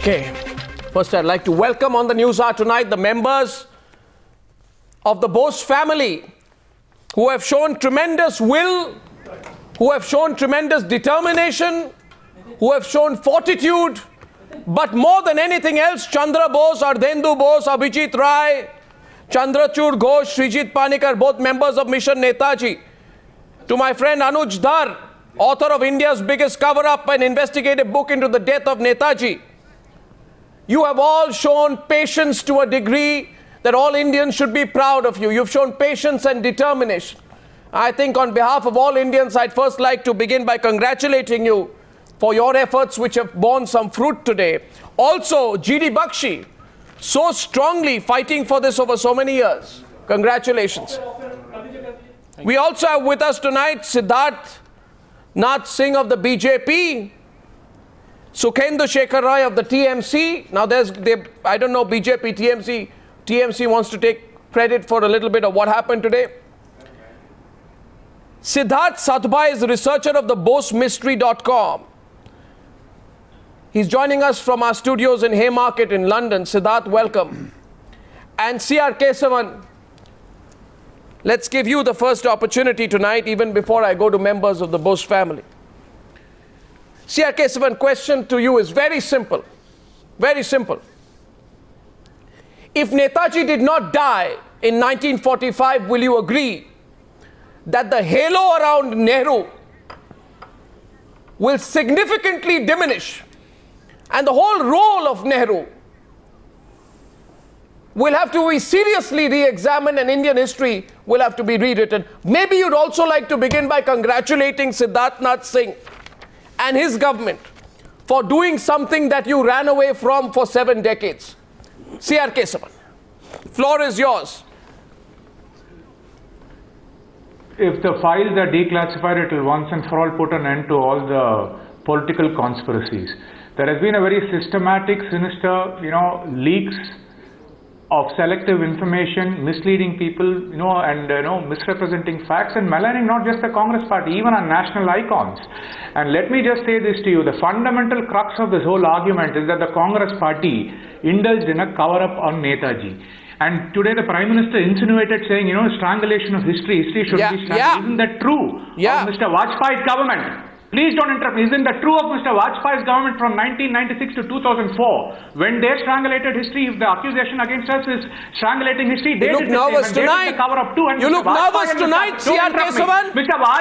Okay. First, I'd like to welcome on the Newshour tonight the members of the Bose family who have shown tremendous will, who have shown tremendous determination, who have shown fortitude, but more than anything else, Chandra Bose, Ardhendu Bose, Abhijit Rai, Chandrachur, Ghose, Shreejith, Panicker, both members of Mission Netaji. To my friend Anuj Dhar, author of India's biggest cover-up and investigative book into the death of Netaji. You have all shown patience to a degree that all Indians should be proud of you. You've shown patience and determination. I think on behalf of all Indians, I'd first like to begin by congratulating you for your efforts which have borne some fruit today. Also, G.D. Bakshi, so strongly fighting for this over so many years. Congratulations. We also have with us tonight Siddharth, Nath Singh of the BJP, Sukhendu Sekhar of the TMC. Now I don't know BJP, TMC. TMC wants to take credit for a little bit of what happened today. Siddharth Satbhai is a researcher of the BoseMystery.com. He's joining us from our studios in Haymarket in London. Siddharth, welcome. And C.R. Kesavan, let's give you the first opportunity tonight, even before I go to members of the Bose family. C.R. Kesavan, question to you is very simple. Very simple. If Netaji did not die in 1945, will you agree that the halo around Nehru will significantly diminish and the whole role of Nehru will have to be seriously re-examined and Indian history will have to be rewritten? Maybe you'd also like to begin by congratulating Siddharth Nath Singh and his government for doing something that you ran away from for 7 decades. C.R. Kesavan, floor is yours. If the files are declassified, it will once and for all put an end to all the political conspiracies. There has been a very systematic, sinister, leaks of selective information, misleading people, and misrepresenting facts and maligning not just the Congress party, even our national icons. And let me just say this to you, the fundamental crux of this whole argument is that the Congress party indulged in a cover-up on Netaji. And today the Prime Minister insinuated saying, strangulation of history should be strangled. Yeah. Isn't that true of Mr. Vajpayee's government? Please don't interrupt. Isn't that true of Mr. Vajpayee's government from 1996 to 2004? When they strangulated history, if the accusation against us is strangulating history, they look nervous tonight. You look nervous tonight, C.R. Kesavan.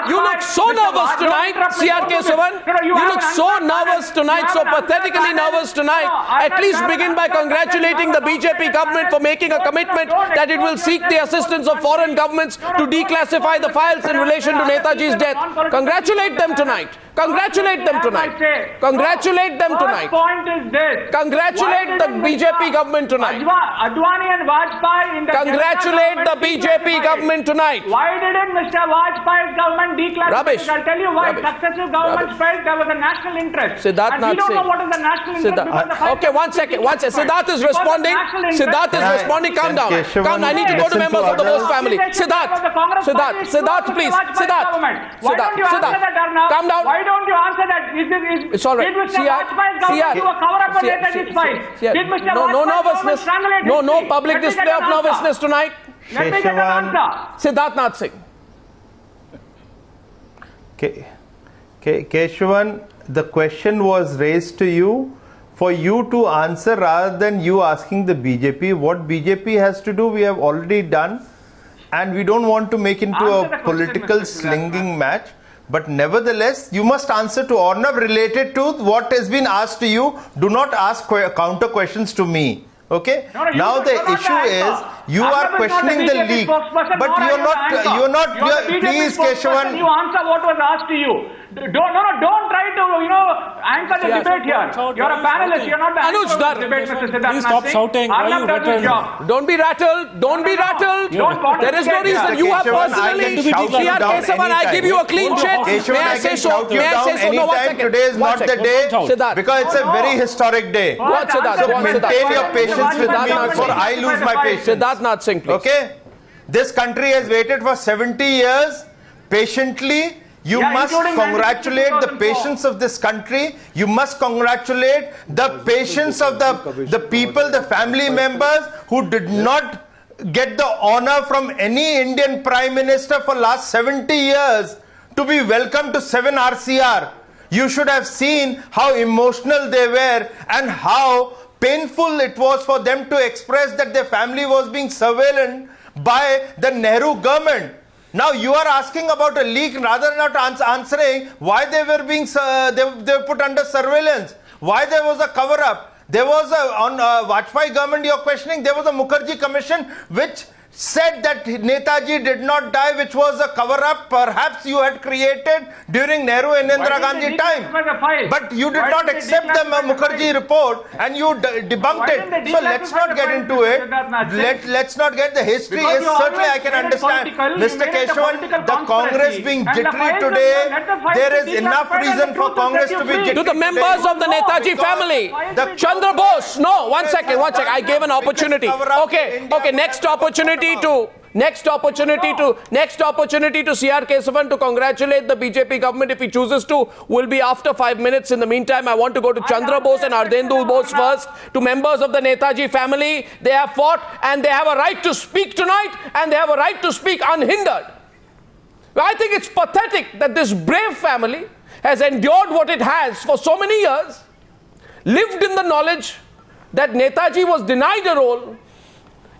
You look so nervous tonight, C.R. Kesavan. You look so nervous tonight, so pathetically nervous tonight. At least begin by congratulating the BJP government for making a commitment that it will seek the assistance of foreign governments to declassify the files in relation to Netaji's death. Congratulate them tonight. Congratulate them tonight. Congratulate them tonight. First point is this. Congratulate the BJP government tonight. Advani and Vajpayee in the Congratulate the BJP government tonight. Why didn't Mr. Vajpayee's government declassify? Rubbish. I'll tell you why. Rubbish. Successive governments felt there was a national interest. Siddharth and we don't know what is the national interest. Okay, one second. Siddharth is responding. Siddharth is responding. Calm down. Calm down. I need to go to members of the Bose family. Siddharth, please. Siddharth. Calm down. Why don't you answer that? It's all right. Did Mr. Vajpayee's government do a cover-up on Netaji's files? Did Mr. No nervousness. No public display of nervousness tonight. Let me get an answer. Siddharth Nath Singh. Kesavan, the question was raised to you for you to answer rather than you asking the BJP. What BJP has to do, we have already done, and we don't want to make into a political slinging match. But nevertheless, you must answer to Arnab related to what has been asked to you. Do not ask counter questions to me. Okay? Now the issue is you are questioning the leak, but you're not. Please, Kesavan. You answer what was asked to you. Don't try to anchor the debate here. You're a panelist. You're not the Anuj, Dhar. debate, Mr. Siddharth. Please stop shouting. Why are you rattled? Don't be rattled. Don't be rattled. There is no reason. You have personally. C.R. Kesavan, I give you a clean sheet. May I say so? May I say so? No, one second. Today is not the day because it's a very historic day. Go on, Siddharth. So maintain your patience with me before I lose my patience. Siddharth Nath Singh, please. Okay? This country has waited for 70 years patiently You must congratulate the patience of this country. You must congratulate the patience of the people, the family members who did not get the honor from any Indian Prime Minister for last 70 years to be welcomed to 7 RCR. You should have seen how emotional they were and how painful it was for them to express that their family was being surveilled by the Nehru government. Now you are asking about a leak rather than not answering why they were being they were put under surveillance, why there was a cover-up. There was on Vajpayee government you're questioning, there was a Mukherjee Commission which said that Netaji did not die, which was a cover-up perhaps you had created during Nehru and Indira Gandhi time. But you did not accept the Mukherjee report and you debunked it. So let's not get into it. Let's not get the history. Is certainly I can understand. Mr. Kesavan, the Congress being jittery today, there is enough reason for Congress to be jittery. To the members of the Netaji family, Chandra Bose, no, one second, I gave an opportunity. Okay, next opportunity to C.R. Kesavan to congratulate the BJP government if he chooses to will be after 5 minutes. In the meantime, I want to go to Chandra Bose and Ardhendu Bose first. To members of the Netaji family, they have fought and they have a right to speak tonight and they have a right to speak unhindered. I think it's pathetic that this brave family has endured what it has for so many years, lived in the knowledge that Netaji was denied a role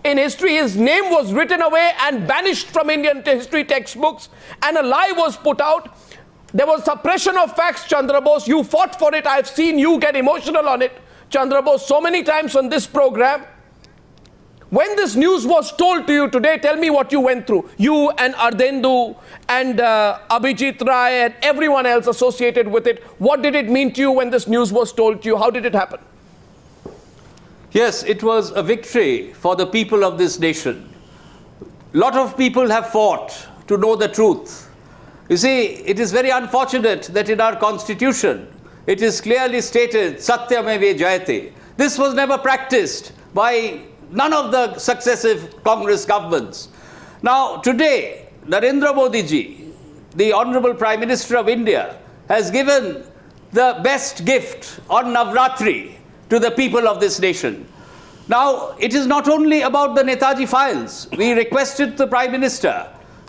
in history, his name was written away and banished from Indian history textbooks, and a lie was put out. There was suppression of facts, Chandra Bose. You fought for it. I've seen you get emotional on it, Chandra Bose, so many times on this program. When this news was told to you today, tell me what you went through. You and Ardhendu and Abhijit Rai and everyone else associated with it. What did it mean to you when this news was told to you? How did it happen? Yes, it was a victory for the people of this nation. A lot of people have fought to know the truth. You see, it is very unfortunate that in our constitution, it is clearly stated, Satyameva Jayate. This was never practiced by none of the successive Congress governments. Now, today, Narendra Modi ji, the Honorable Prime Minister of India, has given the best gift on Navratri to the people of this nation. Now, it is not only about the Netaji files. We requested the Prime Minister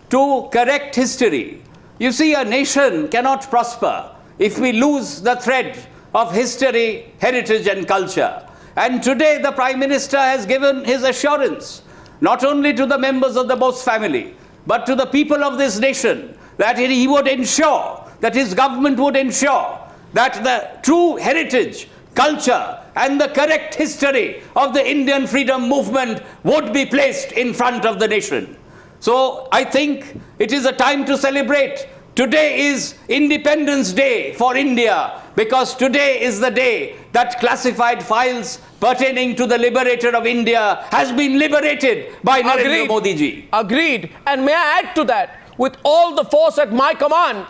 to correct history. You see, a nation cannot prosper if we lose the thread of history, heritage and culture. And today the Prime Minister has given his assurance, not only to the members of the Bose family, but to the people of this nation, that he would ensure, that his government would ensure that the true heritage, culture and the correct history of the Indian freedom movement would be placed in front of the nation. So I think it is a time to celebrate. Today is Independence Day for India, because today is the day that classified files pertaining to the liberator of India has been liberated by Narendra Modi ji. Agreed. And may I add to that, with all the force at my command,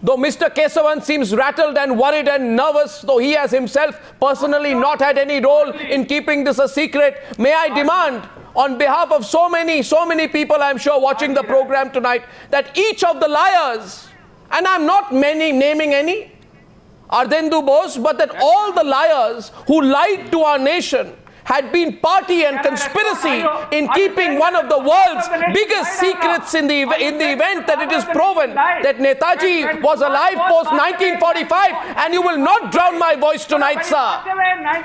though Mr. Kesavan seems rattled and worried and nervous, though he has himself personally not had any role in keeping this a secret, may I demand on behalf of so many people I'm sure watching the program tonight, that each of the liars, and I'm not naming any, Ardhendu Bose, but that all the liars who lied to our nation had been party and conspiracy in keeping one of the world's biggest secrets in the event that it is proven that Netaji was alive post 1945. And you will not drown my voice tonight, sir.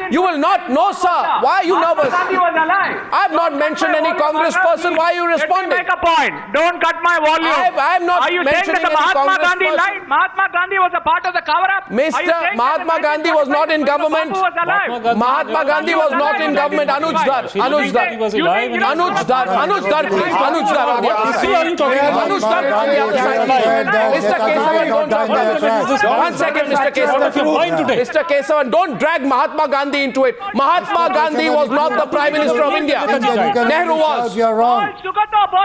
You will not. No, sir. Why are you nervous? I have not mentioned any Congress person. Why are you responding? Let me make a point. Don't cut my volume. I am not mentioning any Congress person. Mahatma Gandhi was a part of the cover-up. Mr. Mahatma Gandhi was not in government. Mahatma Gandhi was not in government. Anuj Dhar, please. Anuj Dhar, please. Anuj Dhar, Mr. Kesavan, don't talk about this. 1 second, Mr. Kesavan. Mr. Kesavan, don't drag Mahatma Gandhi into it. Mahatma Gandhi was not the Prime Minister of India. Nehru was. You're wrong.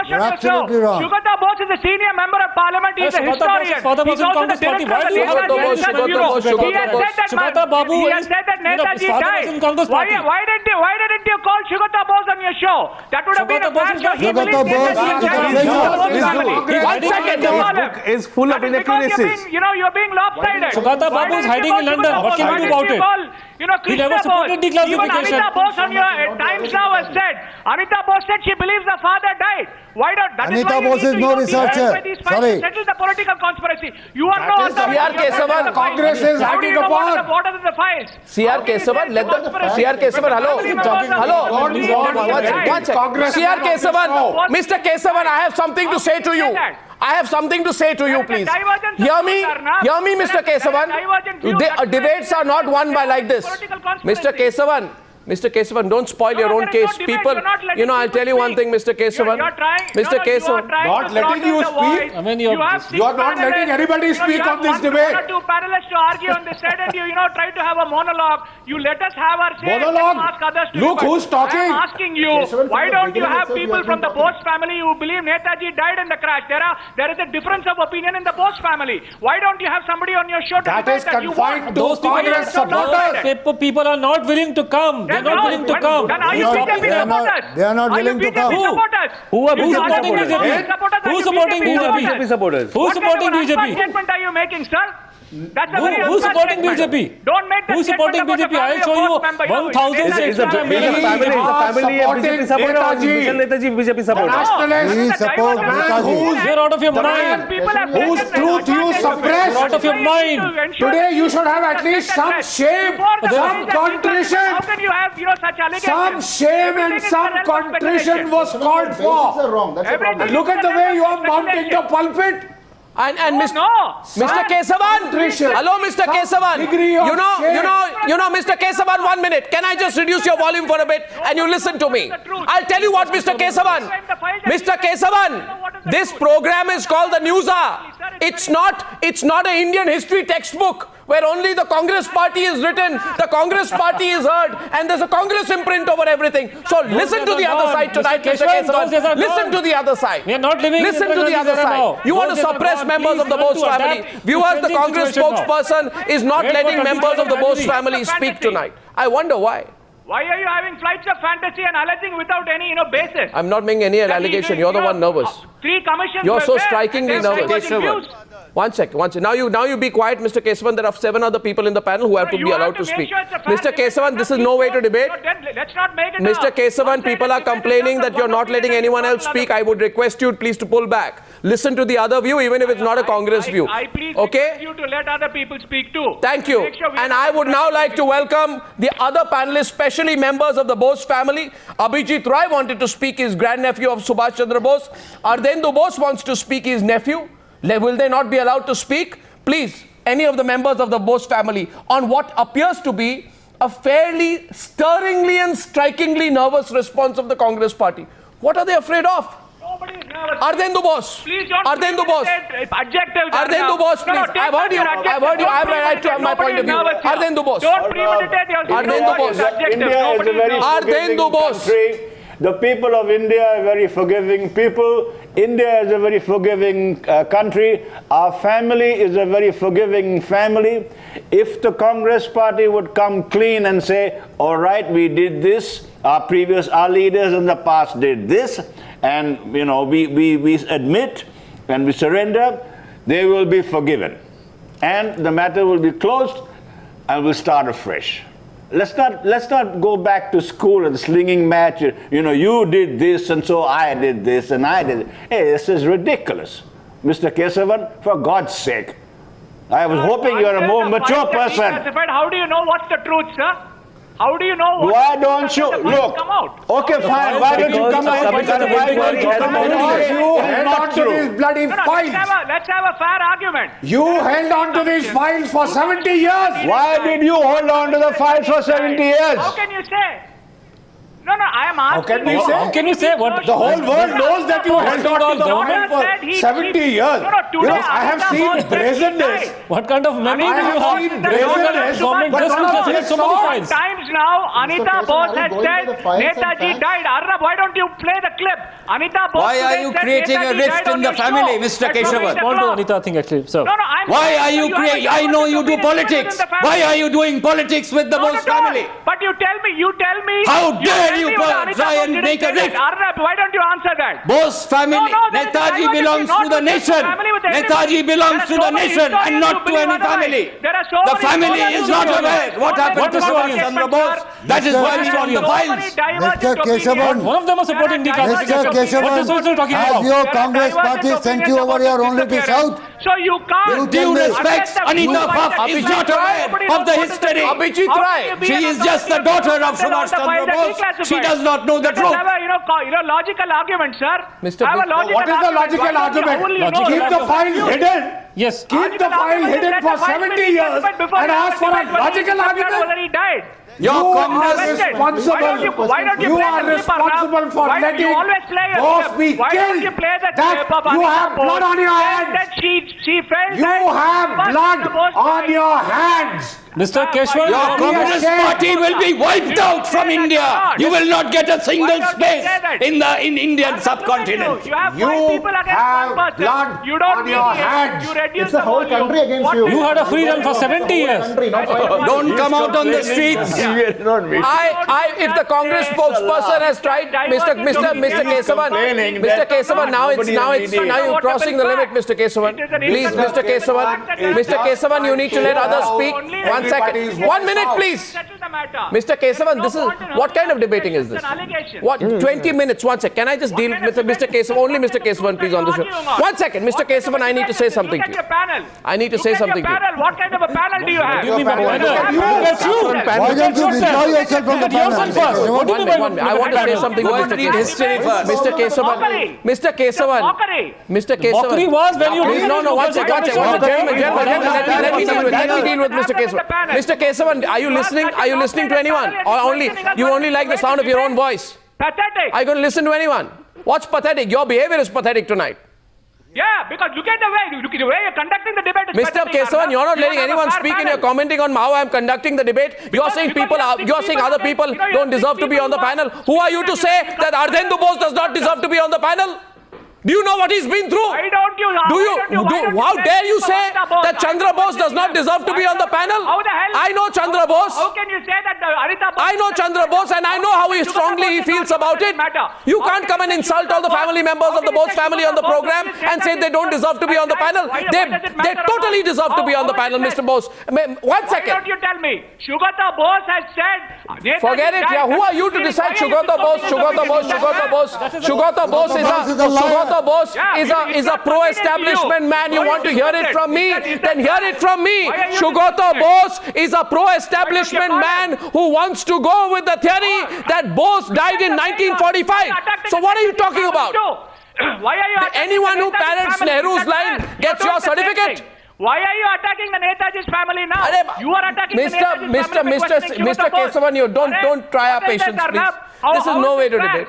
You're absolutely wrong. Sukhendu Bose is a senior member of parliament. He's a historian. He's also the director of the Netaji Bureau. He has said that Netaji died. Why didn't didn't you call Shugata Bose on your show? That would have been a fair show. One second. His book is full of inaccuracies. You're being lopsided. Shugata Babu is hiding in London. What can you do about it? He never supported declassification. Even Anita Bose on your Times Now has said, Anita Bose said she believes the father died. Why don't? Anita Bose is no researcher. Sorry. Settle the political conspiracy. You are no authority. C.R. Kesavan, Congress is hiding upon. What are the files? C.R. Kesavan, let the C.R. Kesavan, hello. One second. C.R. Kesavan, Mr. Kesavan, I have something to say to you. I have something to say to you, please. Hear me, Mr. Kesavan. Debates are not won by like this. Mr. Kesavan, don't spoil your own case. People, I'll tell you one thing, Mr. Kesavan. Mr. Kesavan. Not letting you speak? I mean, you are not letting anybody speak on this debate. You two panelists to argue on this side and you try to have a monologue. You let us have our say. Monologue? Ask others to Look who's talking. I'm asking you, why don't you have people from the Bose family who believe Netaji died in the crash? There is a difference of opinion in the Bose family. Why don't you have somebody on your show to that is confined to Congress supporters. People are not willing to come. They're not willing to come. Then are you BJP supporters? They are not willing to come. Who are supporting BJP? Who's supporting BJP? supporters? Who's supporting BJP? What statement are you making, sir? That's a very who's supporting BJP? Don't make the who's supporting BJP? I'll show you 1,000 It's a family of BJP supporters. Netaji BJP supporters. We support Netaji. You're out of your mind. Whose truth you suppress. You're out of your mind. Today you should have at least some shame, some contrition. How can you have such allegations? Some shame and some contrition was called for. And look at the way you are mounting the pulpit. And Mr. Kesavan, hello, Mr. Kesavan. Mr. Kesavan, 1 minute. Can I just reduce your volume for a bit and you listen to me? I'll tell you what, Mr. Kesavan. Mr. Kesavan, this program is called the Newshour. It's not an Indian history textbook where only the Congress party is written, the Congress party is heard, and there's a Congress imprint over everything. So listen to the other side tonight, Mr. Kesavan. Listen to the other side. We are not living. Listen to the other side. You want to suppress members of the Bose family. Viewers, the Congress spokesperson is not letting members of the Bose family speak tonight. I wonder why. Why are you having flights of fantasy and alleging without any basis? I'm not making any allegation. You're the one nervous. 3 commissions. You're so strikingly nervous. One second. Now you be quiet, Mr. Kesavan. There are 7 other people in the panel who have to be allowed to speak. Mr. Kesavan, this is no way to debate. Let's not make it. Mr. Kesavan, people are complaining that you're not letting anyone else speak. I would request you please to pull back. Listen to the other view, even if it's not a Congress view. I please request you to let other people speak too. Thank you. And I would now like to welcome the other panelists, especially members of the Bose family. Abhijit Roy wanted to speak, his grandnephew of Subhash Chandra Bose. Ardhendu Bose wants to speak, his nephew. Will they not be allowed to speak? Please, any of the members of the Bose family, on what appears to be a fairly stirringly and strikingly nervous response of the Congress party. What are they afraid of? Nobody is nervous. Ardhendu Bose. Please don't. Ardhendu Bose. Adjectives. Ardhendu Bose, please. I've heard you. I have a right to have my point of view. Ardhendu Bose. Don't premeditate yourself. Ardhendu Bose. India is a very Ardhendu Bose. country. The people of India are very forgiving people. India is a very forgiving country. Our family is a very forgiving family. If the Congress party would come clean and say, all right, we did this, our leaders in the past did this, and we admit and we surrender, they will be forgiven. And the matter will be closed and we'll start afresh. Let's not go back to school and slinging match. You did this and so I did this and I did it. Hey, this is ridiculous. Mr. Kesavan, for God's sake. I was hoping you're a more mature person. How do you know what's the truth, sir? How do you know what? Why don't you look? Okay, fine. Why don't you come out? You held on to these bloody files. Let's have a fair argument. You held on to these files for 70 years. Why did you hold on to the files for 70 years? How can you say? No, I am asking you. How can you say what? The whole world knows that you held on to the government for 70 years. I have seen brazenness. What kind of memory do you have? Brazenness. Government just looked so many files. Times now, Anita Bose has said Netaji died. Arnab, why don't you play the clip? Anita Bose. Why are you creating a rift in the family, Mr. Kesavan? Respond to Anita thing actually. So. Why are you creating? I know you do politics. Why are you doing politics with the Bose family? But you tell me. How dare you try and make a rift? Arnab, why don't you answer that? Bose family, Netaji belongs to the nation. Netaji belongs to the nation and not to any family. The family is not aware what happened to Chandra Bose. That is why we want the files. Mr. Kesavan, one of them was supporting declassification. Mr. Kesavan, has your Congress party sent you over here only to shout? So you can't. Due respects, Anita Bose is not aware of the history. Abhijit Rai. She is just the daughter of Subhash Chandra Bose. She does not know the truth. Logical argument, sir. What is the logical argument? Keep the file hidden. Yes. Keep the file hidden for 70 years and ask for a logical argument. Your Congress is responsible. Why don't you are responsible for letting Bose be killed. That you have blood on your hands. She felt you have blood on your hands. Mr. Kesavan, your Congress party will be wiped out from India. You will not get a single space in the Indian subcontinent. You have blood on your hands. It's the whole country against you. You had a free run for 70 years. Don't come out on the streets. If the Congress spokesperson has tried, Mr. Kesavan, now you're crossing the limit, Mr. Kesavan. Please, Mr. Kesavan, you need to let others speak. 1 second. 1 minute, please. Mr. Kesavan, this is what kind of debating is this? What? 20 minutes. 1 second. Can I just deal with Mr. Kesavan? Only Mr. Kesavan, please, on the show. 1 second, Mr. Kesavan, I need to say something to you. I need to say something to you. What kind of a panel do you have? Why don't you withdraw yourself from the panel? I want to say something to Mr. Kesavan. Mr. Kesavan. Mockery was when you... No, 1 second. Gentlemen, let me deal with Mr. Kesavan. Mr. Kesavan, are you listening? Are you listening to anyone? Or you only like the sound of your own voice? Pathetic. Are you going to listen to anyone? What's pathetic? Your behavior is pathetic tonight. Yeah, because look at the way you're conducting the debate. Mr. Kesavan, you're not letting anyone speak and you're commenting on how I'm conducting the debate. You're saying other people don't deserve to be on the panel. Who are you to say that Ardhendu Bose does not deserve to be on the panel? Do you know what he's been through? Why don't you? How dare you say that Chandra Bose does not deserve to be on the panel? How the hell? I know Chandra Bose. How can you say that Anita Bose? I know Chandra Bose and I know how strongly he feels about it. You can't come and insult all the family members of the Bose family on the program and say they don't deserve to be on the panel. They totally deserve to be on the panel, Mr. Bose. 1 second. Why don't you tell me? Sugata Bose has said... Forget it. Yeah, who are you to decide Sugata Bose? Sugata Bose is a pro-establishment man. You want to hear it from me? Then hear it from me. Sugata Bose is a pro-establishment man who wants to go with the theory that Bose died in 1945. So what are you talking about? Why are you anyone who parrots Nehru's line gets your certificate? Why are you attacking the Netaji's family now? You are attacking the Netaji's family. Mr. Kesavan, you don't try our patience, please. This is no way to debate.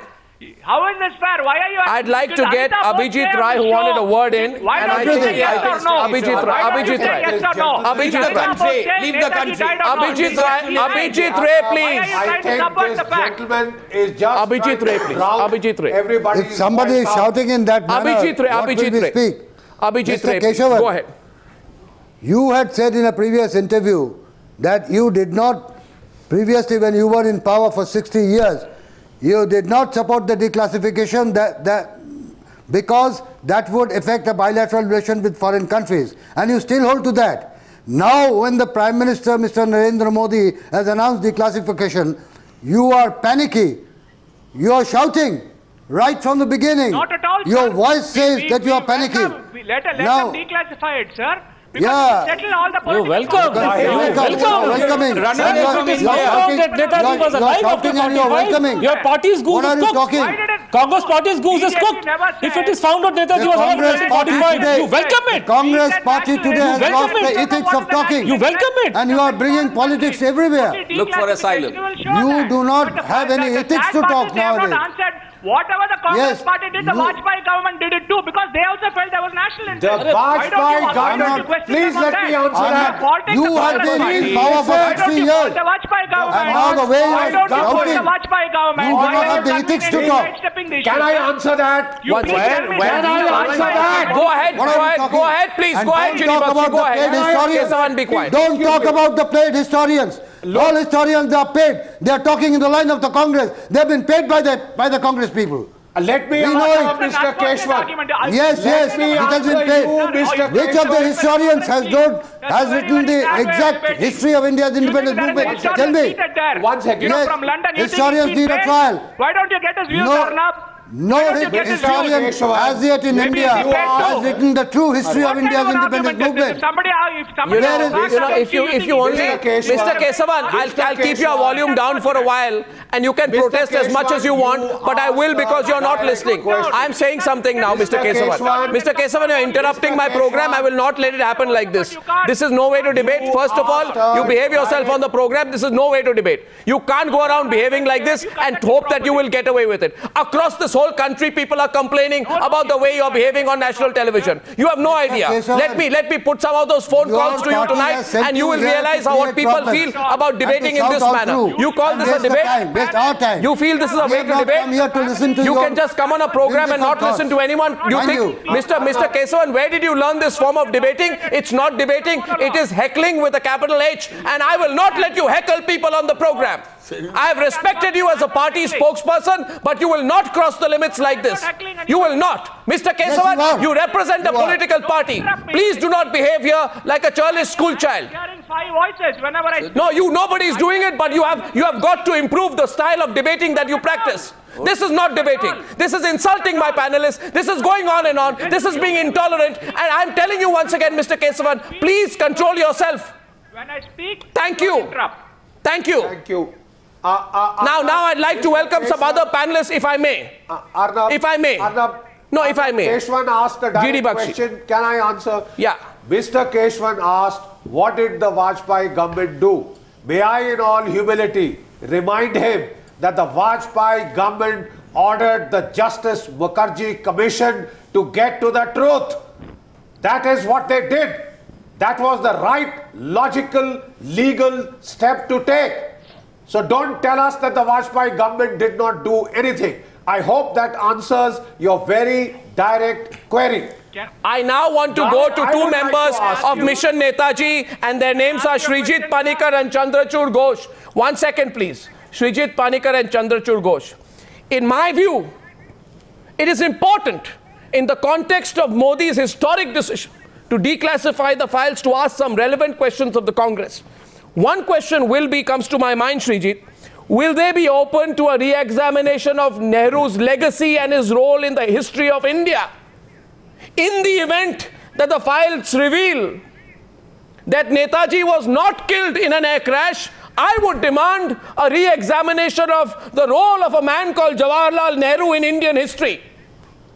How is this fair? Why are you... I'd like to get Abhijit Rai, who wanted a word in. Why don't you say yes or no? Abhijit Rai. Leave the country. Abhijit Rai, please. I think this gentleman is just Abhijit Rai. If somebody is shouting in that manner, what will we speak? Abhijit Rai, Kesavan, go ahead. You had said in a previous interview that you did not, previously when you were in power for 60 years, you did not support the declassification because that would affect a bilateral relation with foreign countries. And you still hold to that. Now when the Prime Minister, Mr. Narendra Modi, has announced declassification, you are panicky. You are shouting right from the beginning. Not at all, your sir. voice says that you are panicking. Let them declassify it, sir. Yeah. Settle all the You're welcome. Welcoming. That Netaji was alive after 45. Your party's goose What are you talking? Why did it? Congress party's goose is cooked. If it is found out Netaji was not 1945, you welcome it. Congress party today has lost the ethics of talking. You welcome it. And you are bringing politics everywhere. Look for asylum. You do not have any ethics to talk nowadays. Whatever the Congress party did, the Vajpayee government did it too, because they also felt there was national interest. The Vajpayee government, please let me answer that. You have been in power for 60 years. The Vajpayee government. And now the way you are shouting, the Vajpayee government. You do not have the ethics to talk. Can I answer that? When I answer that? Go ahead, please. Go ahead, Shreejith. Go ahead. Kesavan, be quiet. Don't talk about the paid historians. All historians are paid. They are talking in the line of the Congress. They have been paid by the Congress people. Let me answer Mr. Kesavan. Yes, it has been paid. Which of the historians has written the exact history of India's independence movement? Tell me. 1 second. Yes, from London, historians need a trial. Why don't you get his views, Arnab? No historian as yet in India has written the true history of India's independence movement. If you only, Mr. Kesavan, I'll keep your volume down for a while, and you can protest as much as you want, but I will because you're not listening. I'm saying something now, Mr. Kesavan. Mr. Kesavan, you're interrupting my program. I will not let it happen like this. This is no way to debate. First of all, you behave yourself on the program. This is no way to debate. You can't go around behaving like this and hope that you will get away with it. Across this whole country, people are complaining about the way you're behaving on national television. You have no idea. Let me put some of those phone calls to you tonight, and you will realize how what people feel about debating in this manner. You call this a debate? You feel this is a way to debate? You can just come on a program and not listen to anyone. You think, Mr. Kesavan, where did you learn this form of debating? It's not debating. It is heckling with a capital H, and I will not let you heckle people on the program. I have respected you as a party spokesperson, but you will not cross the limits like this. You will not. Mr. Kesavan, you represent a political party. Please do not behave here like a churlish school child. No, nobody is doing it, but you have got to improve the style of debating that you practice. This is not debating. This is insulting my panelists. This is going on and on. This is being intolerant. And I'm telling you once again, Mr. Kesavan, please control yourself. When I speak, thank you. Thank you. Thank you. Now I'd like to welcome some other panelists, if I may. Arnab, if I may. Arnab, no, if I may. Kesavan asked a direct question. Can I answer? Yeah. Mr. Kesavan asked, what did the Vajpayee government do? May I, in all humility, remind him that the Vajpayee government ordered the Justice Mukherjee Commission to get to the truth. That is what they did. That was the right, logical, legal step to take. So don't tell us that the Vajpayee government did not do anything. I hope that answers your very direct query. I now want to go to two members of Mission Netaji, and their names are Shreejith, Panicker and Chandrachur Ghosh. 1 second, please. Shreejith, Panicker and Chandrachur Ghosh. In my view, it is important in the context of Modi's historic decision to declassify the files to ask some relevant questions of the Congress. One question comes to my mind, Shreejith. Will they be open to a re-examination of Nehru's legacy and his role in the history of India? In the event that the files reveal that Netaji was not killed in an air crash, I would demand a re-examination of the role of a man called Jawaharlal Nehru in Indian history.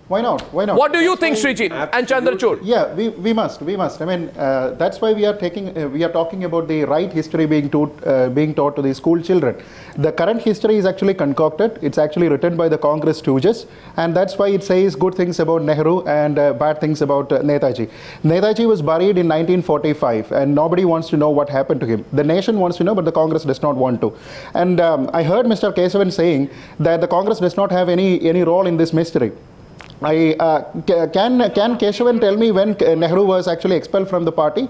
Why not? Why not? What do you think, Shreejith and Chandrachur? Yeah, we must. I mean, that's why we are talking about the right history being taught to the school children. The current history is actually concocted. It's actually written by the Congress stooges, and that's why it says good things about Nehru and bad things about Netaji. Netaji was buried in 1945, and nobody wants to know what happened to him. The nation wants to know, but the Congress does not want to. And I heard Mr. Kesavan saying that the Congress does not have any role in this mystery. Can Kesavan tell me when Nehru was actually expelled from the party?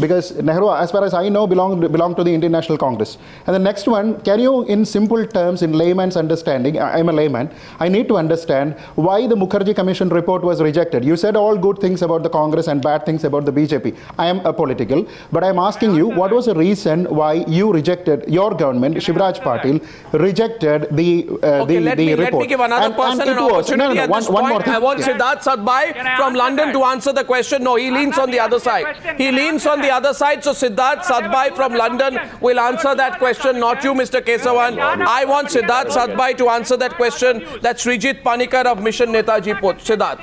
Because Nehru, as far as I know, belonged to the Indian National Congress. And the next one, can you, in simple terms, in layman's understanding, I'm a layman, I need to understand why the Mukherjee Commission report was rejected. You said all good things about the Congress and bad things about the BJP. I am apolitical, but I'm asking you, what was the reason why you rejected, your government, Shivraj Patil, rejected the report? Let me give another person an opportunity at this point. I want Siddharth Sadbhai from London to answer the question. No, he leans on the other side. He leans on the other side. So Siddharth Sadbhai from London will answer that question, not you, Mr. Kesavan. I want Siddharth Sadbhai to answer that question that Shreejith Panicker of Mission Netaji put. Siddharth,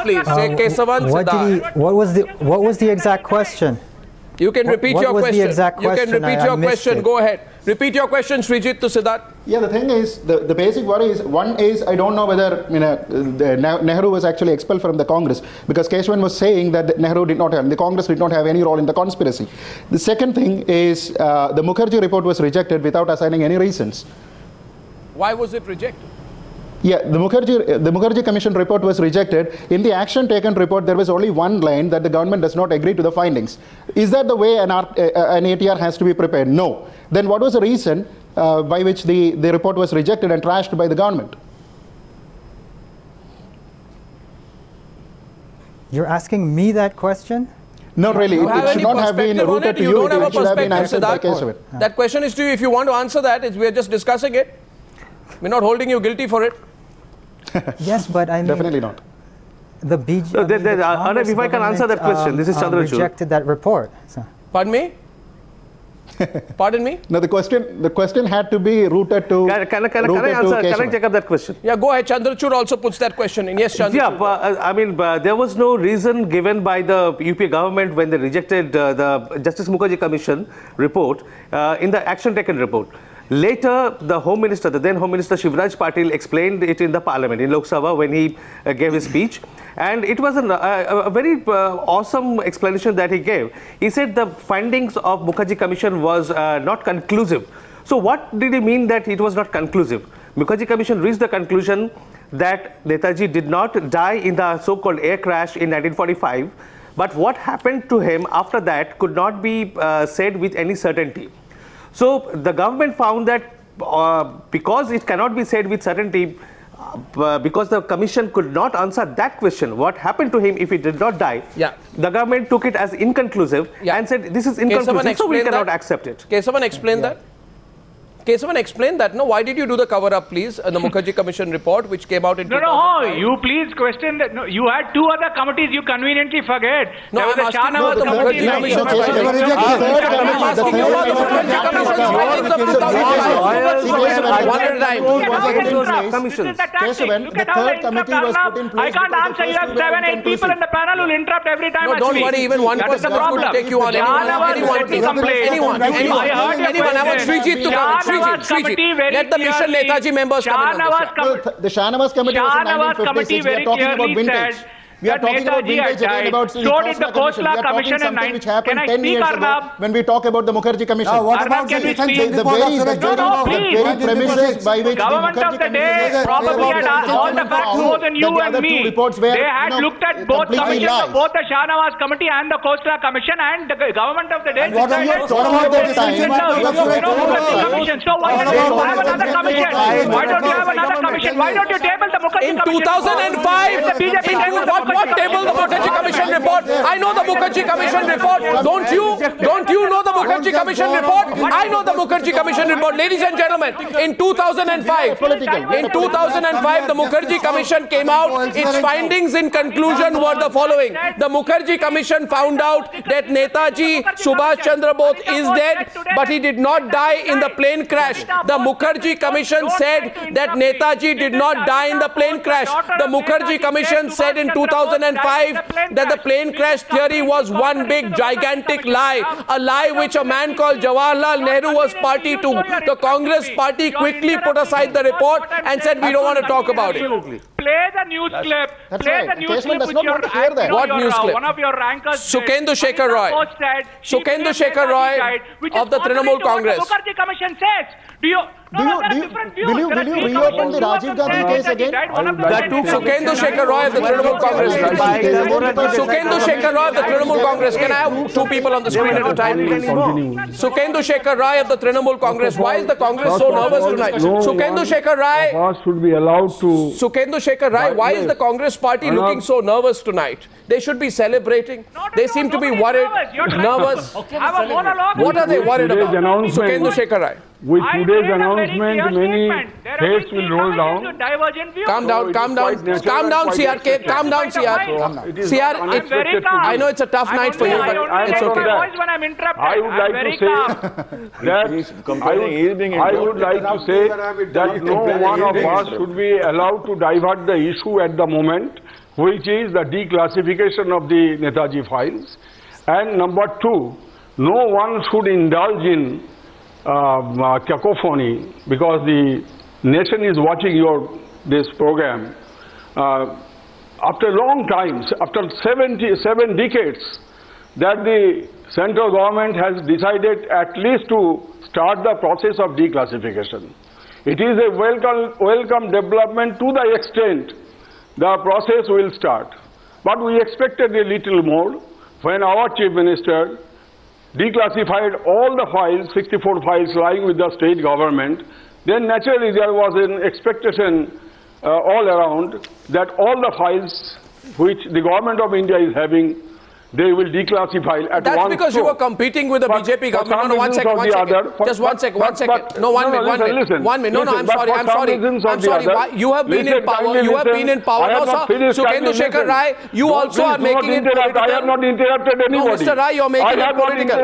please. Kesavan, Siddharth. What was the exact question? You can repeat your question. You can repeat your question. It. Go ahead. Repeat your question, Shreejith, to Siddharth. Yeah, the thing is, the basic worry is, one is, I don't know whether Nehru was actually expelled from the Congress, because Kesavan was saying that Nehru did not have, the Congress did not have any role in the conspiracy. The second thing is, the Mukherjee report was rejected without assigning any reasons. Why was it rejected? Yeah, the Mukherjee Commission report was rejected. In the action taken report, there was only one line that the government does not agree to the findings. Is that the way an ATR has to be prepared? No. Then what was the reason by which the report was rejected and trashed by the government? You're asking me that question? Not really. It should not have been routed to you. It should have been answered by Kesavan. That question is to you. If you want to answer that, we are just discussing it. We're not holding you guilty for it. Yes, but I mean... Definitely not. The BG... Arnab, if I can answer that question, this is Chandrachur. Rejected that report. So. Pardon me? Pardon me? No, the question had to be routed to... Can I answer? Can I take up that question? Yeah, go ahead. Chandrachur also puts that question in. Yes, Chandrachur. Yeah, I mean, there was no reason given by the UP government when they rejected the Justice Mukherjee Commission report in the action taken report. Later, the Home Minister, the then Home Minister Shivraj Patil explained it in the Parliament, in Lok Sabha, when he gave his speech. And it was a very awesome explanation that he gave. He said the findings of Mukherjee Commission was not conclusive. So what did he mean that it was not conclusive? Mukherjee Commission reached the conclusion that Netaji did not die in the so-called air crash in 1945. But what happened to him after that could not be said with any certainty. So the government found that because it cannot be said with certainty, because the commission could not answer that question, what happened to him if he did not die, the government took it as inconclusive and said this is inconclusive, so we cannot accept it. Kesavan explained that? Kesavan explained that. No, why did you do the cover-up, please, in the Mukherjee Commission report, which came out in 2005? You please question that. No, you had two other committees you conveniently forget. No, there was a Shahnawaz committee. One at a time. I can't answer. You have 7, 8 people in the panel who will interrupt every time. No, don't worry. Even one person could take you on. Anyone. I want Shreejith to come. Shreejith, let the Mission Netaji members come in. The Shahnawaz committee was in 1956. We are talking about vintage. We are talking about vintage again about the Khosla Commission in 19... which happened 10 years ago when we talk about the Mukherjee Commission. What about the very premises by which government of the day probably had all the facts more than you and me. They had looked at both commissions, both the Shahnawaz Committee and the Khosla Commission, and the government of the day decided what about the commission. So why don't you have another commission? Why don't you have another commission? Why don't you table the Mukherjee Commission? In 2005, what table the Mukherjee Commission report? I know the Mukherjee Commission report. Don't you know the Mukherjee Commission report? I know the Mukherjee Commission report. Ladies and gentlemen, in 2005, the Mukherjee Commission came out. Its findings in conclusion were the following. The Mukherjee Commission found out that Netaji Subhash Chandra Bose is dead, but he did not die in the plane crash. The Mukherjee Commission said that Netaji did not die in the plane crash. The Mukherjee Commission said in 2005 that the plane crash theory was one big gigantic lie, a lie which a man called Jawaharlal Nehru was party to. The Congress party quickly put aside the report and said we don't want to talk about it. Play the news clip. Play the news clip with your what news clip? One of your rankers. Sukhendu Sekhar Roy. Sukhendu Sekhar Roy of the Trinamool Congress. The Mukherjee Commission says. Will you reopen the Rajiv Gandhi case again? Sukhendu Sekhar Roy of the Trinamool Congress. Sukhendu Sekhar Roy of the Trinamool Congress. Can I have two people on the screen at a time, please? Sukhendu Sekhar Roy of the Trinamool Congress. Why is the Congress so nervous tonight? Sukhendu Sekhar Roy should be allowed to... Sukhendu Sekhar Roy, why is the Congress party looking so nervous tonight? They should be celebrating. They seem to be worried, nervous. What are they worried about? Sukhendu Sekhar Roy. With today's announcement, many heads will roll down. Calm down, CRK. Calm down, CR. I know it's a tough night for you, but it's okay. I would like to say that no one of us should be allowed to divert the issue at the moment, which is the declassification of the Netaji files. And number two, no one should indulge in cacophony, because the nation is watching this program. After long times, after 7 decades, that the central government has decided at least to start the process of declassification. It is a welcome development to the extent the process will start. But we expected a little more when our Chief Minister declassified all the files, 64 files lying with the state government. Then naturally there was an expectation all around that all the files which the government of India is having, they will declassify at That's one because stroke. you were competing with the BJP government. No, one second. Just one second. No, one minute. No, I'm sorry. Why? You have been in power. No, sir. Sukhendu Shekhar Rai, you also are making it political. I have not interrupted anybody. No, Mr. Rai, you're making it political.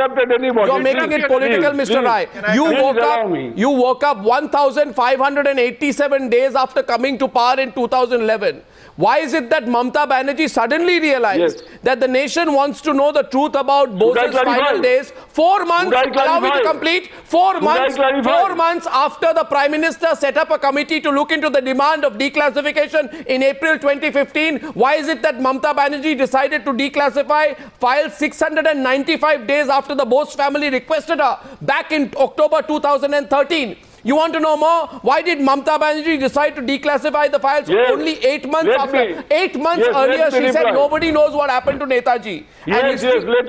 You're making it political, Mr. Rai. You woke up 1,587 days after coming to power in 2011. Why is it that Mamata Banerjee suddenly realized that the nation wants to know the truth about Bose's final days? 4 months, allow me to complete, 4 months after the Prime Minister set up a committee to look into the demand of declassification in April 2015, why is it that Mamata Banerjee decided to declassify files 695 days after the Bose family requested her back in October 2013? You want to know more? Why did Mamata Banerjee decide to declassify the files only 8 months after? 8 months earlier, she said nobody knows what happened to Netaji. Let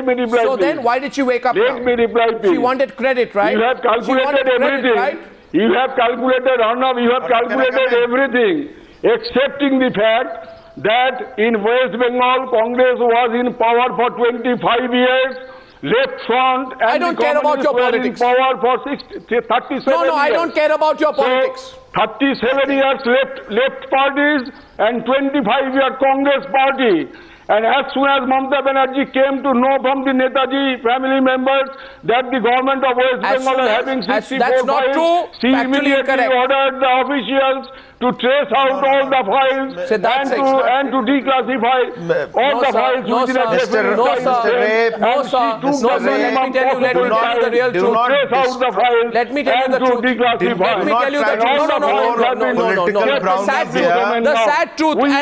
me reply. So then, why did she wake up now? Let me reply. She wanted credit, right? You have calculated everything. Right? You have calculated, Arnab, you have calculated everything, excepting the fact that in West Bengal, Congress was in power for 25 years. Left front and I don't care about your politics. Power for 37 years. No, I don't care about your politics. 37 years left parties and 25 year Congress party. And as soon as Mamata Banerjee came to know from the Netaji family members that the government of West Bengal are having 64 files, she immediately ordered the officials to trace out all the files and to declassify all the files within a definite time. Let me tell you the truth. The sad truth. And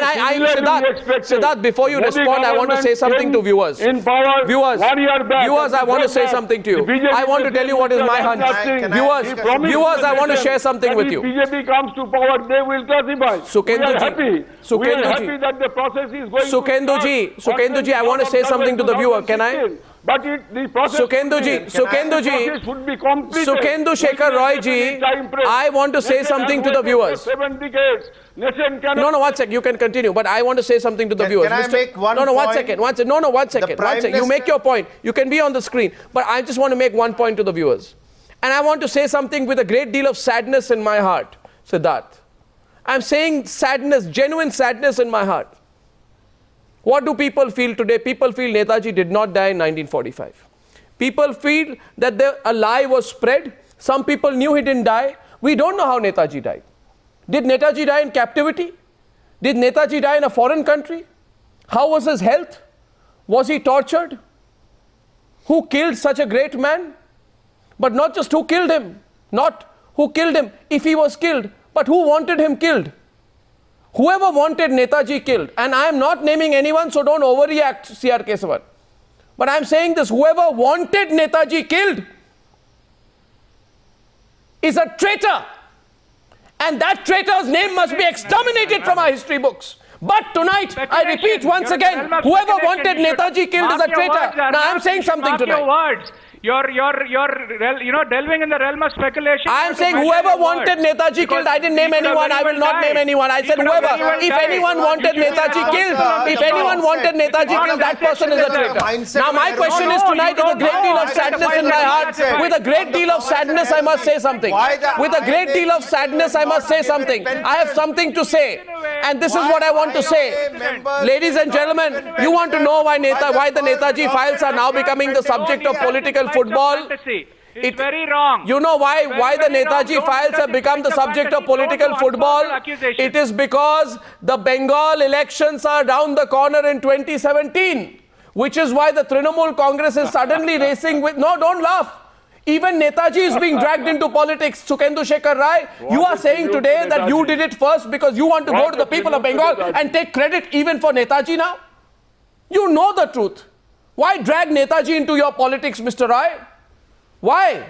Siddharth, before you respond, I want to say something to viewers. Viewers, I want to say something to you. I want to tell you what is my hunch. Viewers, I want to share something with you. If BJP comes to power, they will classify. Sukhendu that the process is going Sukhendu ji, I want to say something to the viewer. Can I? But the process Sukhendu Shekhar Roy ji, I want to say something to the viewers. 7 decades. No, one second. You can continue, but I want to say something to the viewers. Can I make one point? One second. You make your point. You can be on the screen, but I just want to make one point to the viewers. And I want to say something with a great deal of sadness in my heart, Siddharth. I'm saying sadness, genuine sadness in my heart. What do people feel today? People feel Netaji did not die in 1945. People feel that a lie was spread. Some people knew he didn't die. We don't know how Netaji died. Did Netaji die in captivity? Did Netaji die in a foreign country? How was his health? Was he tortured? Who killed such a great man? But not just who killed him. Not who killed him if he was killed, but who wanted him killed. Whoever wanted Netaji killed, and I am not naming anyone, so don't overreact, C.R. Kesavan. But I am saying this, whoever wanted Netaji killed is a traitor. And that traitor's name must be exterminated from our history books. But tonight, I repeat once again, whoever wanted Netaji killed is a traitor. Now I am saying something tonight. delving in the realm of speculation. I am saying whoever wanted Netaji killed. I didn't name anyone. I will not name anyone. I said whoever. If anyone wanted Netaji killed, that person is a traitor. Now my question is tonight, with a great deal of sadness in my heart, with a great deal of sadness, I must say something. With a great deal of sadness, I must say something. I have something to say, and this is what I want to say. Ladies and gentlemen, you want to know why the Netaji files are now becoming the subject of political football? It's very wrong. You know why the Netaji files have become the subject of political football? It is because the Bengal elections are down the corner in 2017, which is why the Trinamool Congress is suddenly racing with... No, don't laugh. Even Netaji is being dragged into politics. Sukhendu Shekhar Rai, you are saying today that you did it first because you want to go to the people of Bengal and take credit even for Netaji now? You know the truth. Why drag Netaji into your politics, Mr. Rai? Why?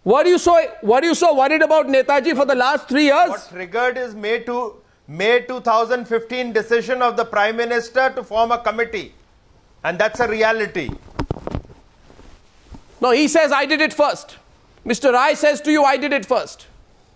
Were you so worried about Netaji for the last 3 years? What triggered is May 2015 decision of the Prime Minister to form a committee. And that's a reality. No, he says I did it first. Mr. Rai says to you I did it first.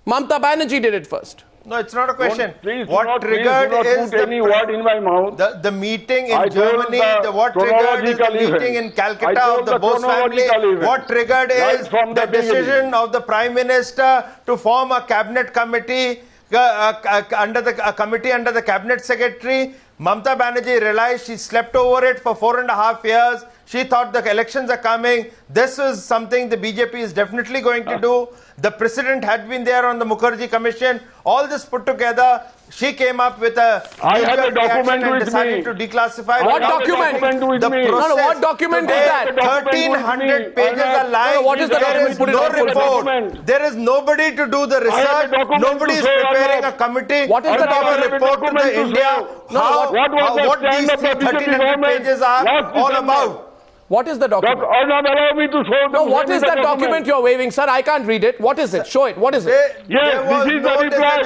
Mamata Banerjee did it first. No, it's not a question. What triggered is any word in my mouth. The meeting in Germany, what triggered is the meeting in Calcutta of the Bose family. What triggered is the decision of the Prime Minister to form a cabinet committee under the cabinet secretary. Mamata Banerjee realized she slept over it for 4.5 years. She thought the elections are coming. This is something the BJP is definitely going to do. The precedent had been there on the Mukherjee Commission. All this put together, she came up with a... I have a document with decided to declassify. What document? What document is that? 1,300 pages are lying. What is the document? There is no report. There is nobody to do the research. Nobody is preparing a committee. What is the document? Report to the India. What these 1,300 pages are all about. What is the document? Arnab, allow me to show No, what is that document you're waving, sir? I can't read it. What is it? Show it. What is it? Yes, this is the reply.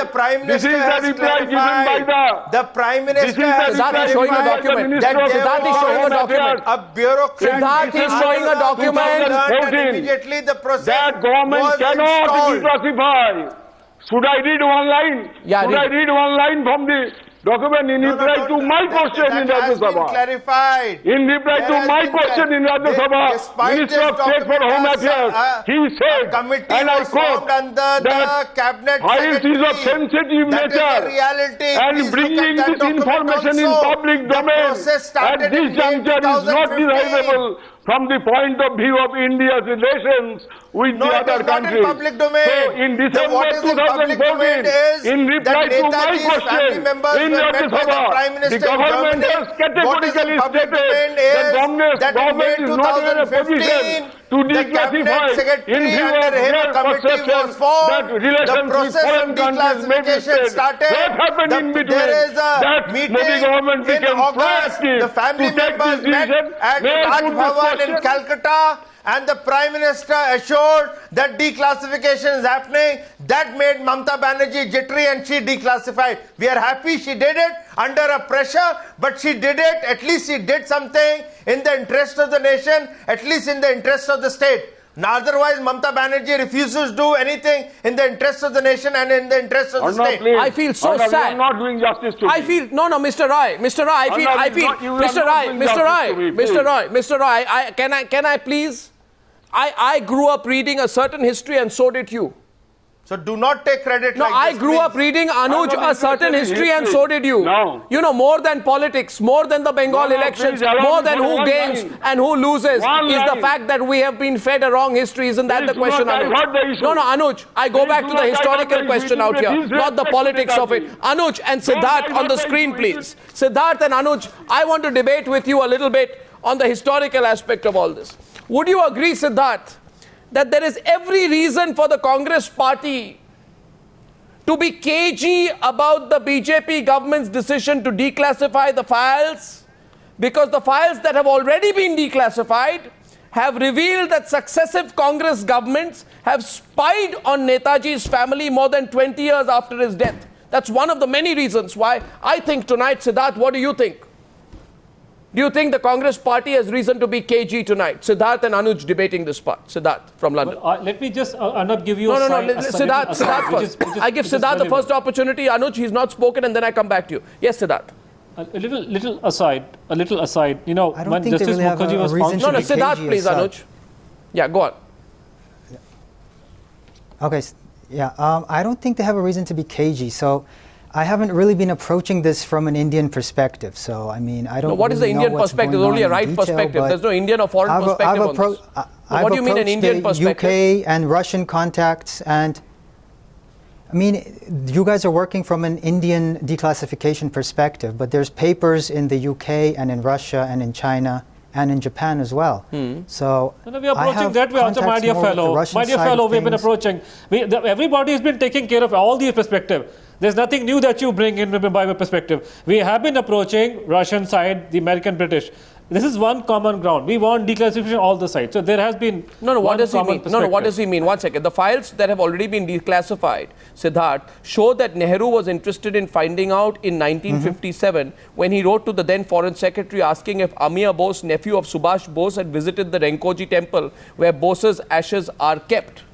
This is the reply given by the Prime Minister. Siddharth is showing a document. Siddharth is showing a document. A bureaucrat. Siddharth is showing a document. Immediately the process that government cannot declassify. Should I read one line? Yeah, Should I read one line from the document in reply to my question in Rajyasabha? In reply to my question in Rajyasabha, Minister of State for Home Affairs, he said, and I quote, that files is of sensitive nature and bringing this information in public domain at this juncture is not desirable from the point of view of India's relations with the other countries. So in December 2014, in reply to my question in Rajyasabha, the government has categorically stated that government is not in a position to declassify in view of their perception that relations with foreign countries may be stated. What happened in between? That Modi government became proactive to take this decision. In Calcutta, and the Prime Minister assured that declassification is happening. That made Mamata Banerjee jittery and she declassified. We are happy she did it under a pressure, but she did it. At least she did something in the interest of the nation, at least in the interest of the state. Now, otherwise, Mamata Banerjee refuses to do anything in the interest of the nation and in the interest of the state. Please. I feel so sad. You are not doing justice to me. I feel, no, Mr. Rai, Mr. Rai, can I please? I grew up reading a certain history and so did you. So do not take credit like this. No, I grew up reading Anuj a certain history and so did you. No. You know, more than politics, more than the Bengal elections, more than who gains and who loses is the fact that we have been fed a wrong history. Isn't that the question, Anuj? No, Anuj, I go back to the historical question out here, not the politics of it. Anuj and Siddharth on the screen, please. Siddharth and Anuj, I want to debate with you a little bit on the historical aspect of all this. Would you agree, Siddharth, that there is every reason for the Congress party to be cagey about the BJP government's decision to declassify the files, because the files that have already been declassified have revealed that successive Congress governments have spied on Netaji's family more than 20 years after his death. That's one of the many reasons why I think tonight, Siddharth, what do you think? Do you think the Congress party has reason to be cagey tonight? Siddharth and Anuj debating this part. Siddharth from London. Well, let me just, Arnab, give you No, Siddharth first. I give Siddharth the first opportunity. Anuj, he's not spoken, and then I come back to you. Yes, Siddharth. A little aside. You know, I don't when think Justice they really Mukherjee was reason No, Siddharth, please, Anuj. Yeah, go on. Okay, yeah, I don't think they have a reason to be cagey. So I haven't really been approaching this from an Indian perspective. So, I mean, I don't know what is the Indian perspective? There's only a right perspective. There's no Indian or foreign perspective on this. What do you mean an Indian perspective? UK and Russian contacts, and I mean, you guys are working from an Indian declassification perspective, but there's papers in the UK and in Russia and in China and in Japan as well. So we are approaching that way also, my dear fellow. My dear fellow, we've been approaching. Everybody has been taking care of all these perspectives. There's nothing new that you bring in by my perspective. We have been approaching Russian side, the American, British. This is one common ground. We want declassification all the sides. So there has been what does he mean? What does he mean? 1 second. The files that have already been declassified, Siddharth, show that Nehru was interested in finding out in 1957 when he wrote to the then Foreign Secretary asking if Amir Bose, nephew of Subhash Bose, had visited the Renkoji temple where Bose's ashes are kept.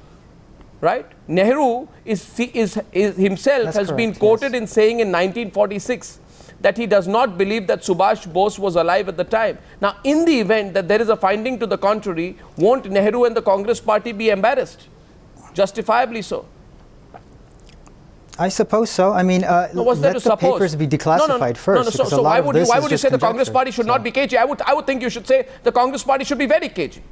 Right? Nehru himself has been quoted in saying in 1946 that he does not believe that Subhash Bose was alive at the time. Now, in the event that there is a finding to the contrary, won't Nehru and the Congress party be embarrassed? Justifiably so. I suppose so. I mean, let the papers be declassified first. So why would you say the Congress party should not be cagey? I would think you should say the Congress party should be very cagey.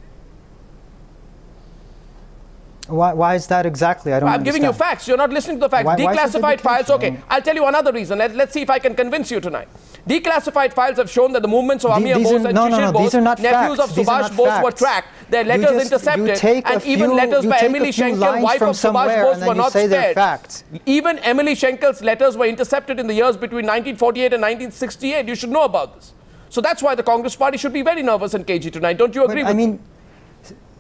Why is that exactly? I don't I'm giving you facts. You're not listening to the facts. Declassified files. Okay, I'll tell you another reason. Let's see if I can convince you tonight. Declassified files have shown that the movements of Amir Bose and Shreejith Bose, nephews of Subhash Bose, were tracked. Their letters intercepted, and even letters by Emily Schenkel, wife of Subhash Bose, were not spared. Even Emily Schenkel's letters were intercepted in the years between 1948 and 1968. You should know about this. So that's why the Congress party should be very nervous and cagey tonight. Don't you agree with me?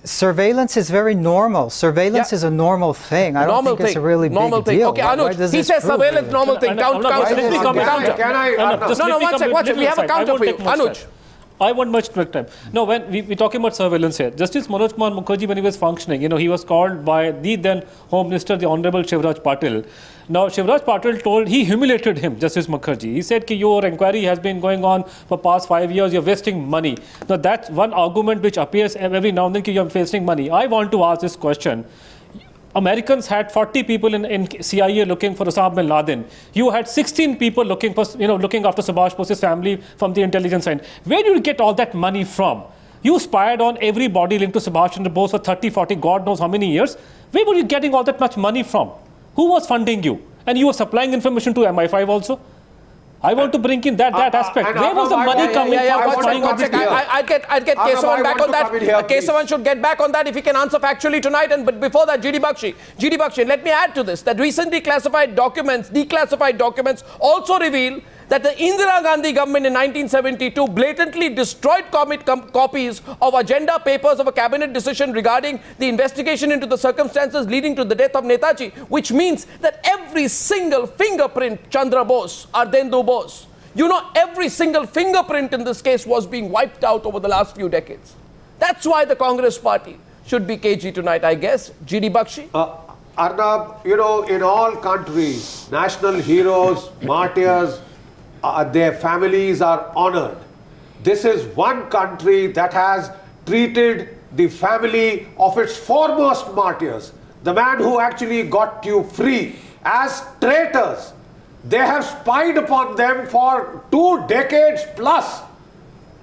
Surveillance is very normal. Surveillance is a normal thing. I don't think it's a really big deal. Okay, Anuj, he says surveillance normal thing. Counter. Can I? No, one second. We have a counter for you. Anuj. I want much quick time. No, when we're talking about surveillance here, Justice Manoj Kumar Mukherjee, when he was functioning, he was called by the then Home Minister, the Honorable Shivraj Patil. Now, Shivraj Patil he humiliated him, Justice Mukherjee. He said, your inquiry has been going on for past 5 years, you're wasting money. Now, that's one argument which appears every now and then, you're wasting money. I want to ask this question. Americans had 40 people in CIA looking for Osama bin Laden. You had 16 people looking for, looking after Subhash Bose's family from the intelligence side. Where do you get all that money from? You spied on everybody linked to Subhash Chandra Bose for 30, 40, God knows how many years. Where were you getting all that much money from? Who was funding you? And you were supplying information to MI5 also? I want to bring in that aspect. Where was the money coming from? I'd get Kesavan back on that. Kesavan should get back on that if he can answer factually tonight. But before that, GD Bakshi, let me add to this that recently declassified documents also reveal that the Indira Gandhi government in 1972 blatantly destroyed copies of agenda papers of a cabinet decision regarding the investigation into the circumstances leading to the death of Netaji, which means that every single fingerprint, Chandra Bose, Ardhendu Bose, every single fingerprint in this case was being wiped out over the last few decades. That's why the Congress party should be cagey tonight, I guess. GD Bakshi? Arnab, in all countries, national heroes, martyrs, their families are honored. This is one country that has treated the family of its foremost martyrs, the man who actually got you free, as traitors. They have spied upon them for 2 decades plus.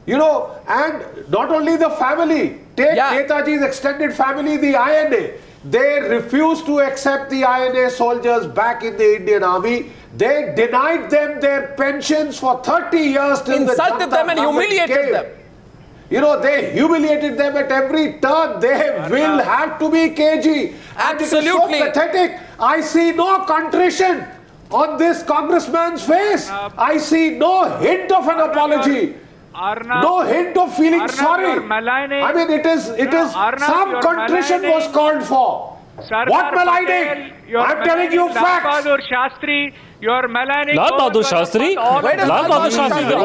And not only the family, take Netaji's extended family, the INA. They refused to accept the INA soldiers back in the Indian Army. They denied them their pensions for 30 years till insulted them and humiliated them. They humiliated them at every turn. They will have to be cagey. Absolutely. And it is so pathetic. I see no contrition on this congressman's face. I see no hint of an apology. No hint of feeling sorry. I mean, it is some contrition was called for. What maligning? I'm telling you facts. Lal Bahadur Shastri, you're maligning. Lal Bahadur Shastri? Lal Bahadur Shastri. You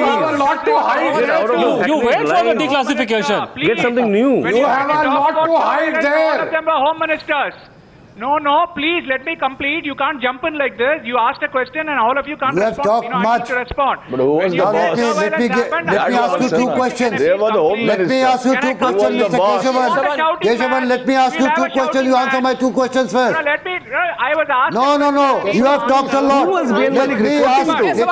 have a lot to hide. You wait for the declassification. Get something new. You have a lot to hide there. All of them are home ministers. No, please let me complete. You can't jump in like this. You asked a question and all of you can't respond. Talked I much. need to respond. But who was the boss? Let me ask you two questions. They were the home Let me ask you two questions, Mr. Kesavan. Kesavan, let me ask you two questions. You answer my two questions first. I was asked. No. You have talked a lot. Let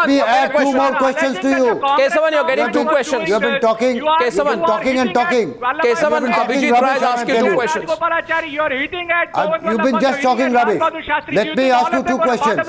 me add two more questions to you. Kesavan, you're getting two questions. You have been talking. Kesavan, talking and talking. Kesavan, Abhijit tries to ask you two questions. You're hitting at. You've been just talking rubbish. Let me ask you two questions.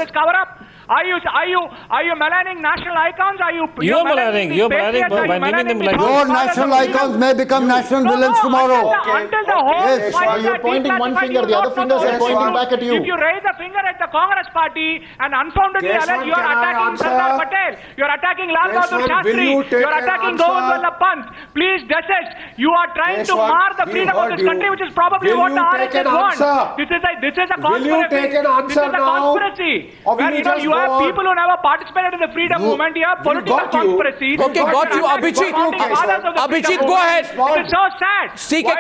Are you maligning national icons? You're maligning. You're maligning by naming them like Your national icons may become national villains tomorrow. Until the whole You're pointing one finger, the other fingers are pointing back at you. If you raise a finger at the Congress party and unfoundedly allege you are attacking Sardar Patel, you are attacking Lal Bahadur Shastri, you are attacking Govind Pant, please desist. You are trying to mar the freedom of this country, which is probably what the RSS wants. This is a conspiracy. Will you take an answer now? Where you have people who never participated in the freedom movement. You have political conspiracies. Okay, got you, Abhijit. Abhijit, go ahead. It is so sad. CR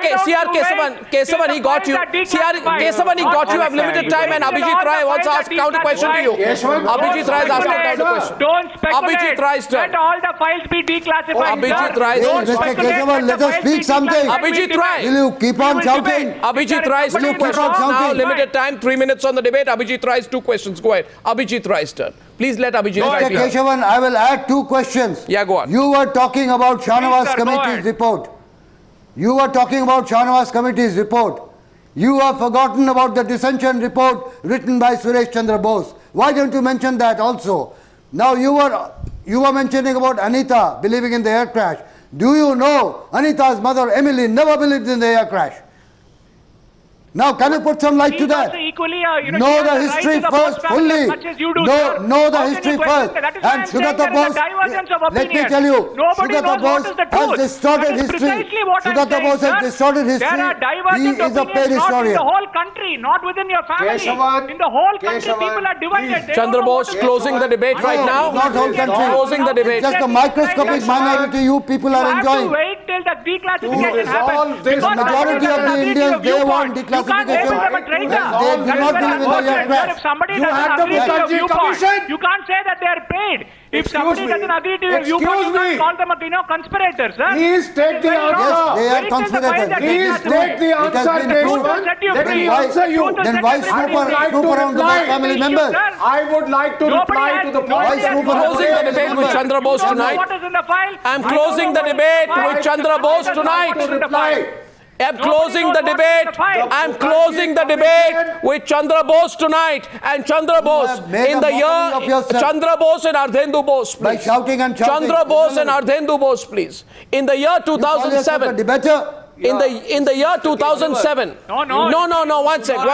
Kesavan, he got you. Kesavan, he got you. I have limited time, and Abhijit Rai wants to ask a counter question to you. Abhijit Rai is asking a counter question. Don't speculate. Abhijit Rai's turn. Let all the files be declassified. Abhijit Rai. Mr. Kesavan, let us speak something. Abhijit Rai. Will you keep on shouting? Abhijit Rai's two questions now. Limited time, 3 minutes on the debate. Abhijit Rai's two questions. Go ahead. Abhijit Rai's turn. Please let Abhijit Rai Mr. Kesavan, I will add two questions. Yeah, go on. You were talking about Shahnawaz Committee's report. You were talking about Shahnawaz Committee's report. You have forgotten about the dissension report written by Suresh Chandra Bose. Why don't you mention that also? Now you were mentioning about Anita believing in the air crash. Do you know Anita's mother Emily never believed in the air crash? Now, can you put some light to that? Know the history first fully. Know the history first. And Sugata Bose, let me tell you, Sugata Bose has distorted history. Sugata Bose has distorted history. He is a paid historian. In the whole country, not within your family. In the whole country, people are divided. Chandra Bose closing the debate right now. Not whole country. Closing the debate. Just a microscopic minority you people are enjoying. You have to wait till the declassification happens. The majority of the Indians, they want declassification. They do not believe in the air crash. If somebody doesn't agree to your viewpoint, you can't say that they are paid. If somebody doesn't agree to your viewpoint, you can't call them conspirators. Please take the answer. Yes, they are conspirators. Please take the answer, Let me answer you. Then why snoop around the family members? I would like to reply to the point. I'm closing the debate with Chandra Bose tonight. I'm closing the debate with Chandra Bose tonight. I'm closing the debate. I'm closing the debate with Chandra Bose tonight. And Chandra Bose in the year Chandra Bose and Ardhendu Bose, please. By shouting and shouting. Chandra Bose and Ardhendu Bose, please. In the year 2007. In the year 2007. No. One second. I